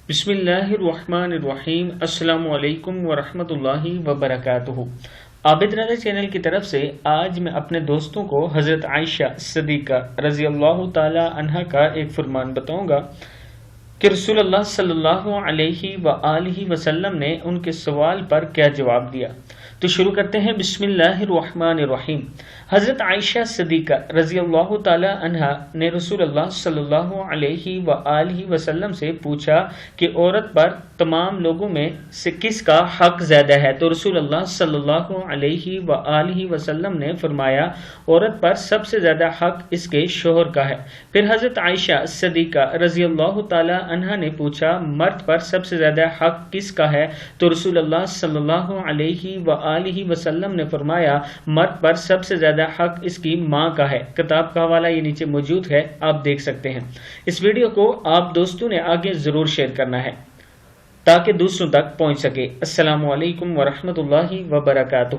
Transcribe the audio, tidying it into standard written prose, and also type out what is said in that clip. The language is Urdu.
بسم اللہ الرحمن الرحیم۔ السلام علیکم ورحمۃ اللہ وبرکاتہ۔ عابد رضا چینل کی طرف سے آج میں اپنے دوستوں کو حضرت عائشہ صدیقہ رضی اللہ تعالی عنہا کا ایک فرمان بتاؤں گا کہ رسول اللہ صلی اللہ علیہ وآلہ وسلم نے ان کے سوال پر کیا جواب دیا۔ تو شروع کرتے ہیں۔ بسم اللہ الرحمن الرحیم۔ حضرت عائشہ صدیقہ رضی اللہ تعالی عنہا نے رسول اللہ صلی اللہ علیہ وآلہ وسلم سے پوچھا کہ عورت پر تمام لوگوں میں سے کس کا حق زیادہ ہے؟ تو رسول اللہ صلی اللہ علیہ وآلہ وسلم نے فرمایا عورت پر سب سے زیادہ حق اس کے شوہر کا ہے۔ پھر حضرت عائشہ صدیقہ رضی اللہ تعالی عنہا نے پوچھا مرد پر سب سے زیادہ حق کس کا ہے؟ تو رسول اللہ صلی اللہ علیہ وآلہ وسلم نے فرمایا مرد پر سب سے زیادہ حق اس کی ماں کا ہے۔ کتاب کا حوالہ یہ نیچے موجود ہے، آپ دیکھ سکتے ہیں۔ اس ویڈیو کو آپ دوستوں نے آگے ضرور شیئر کرنا ہے تاکہ دوسروں تک پہنچ سکے۔ السلام علیکم ورحمۃ اللہ وبرکاتہ۔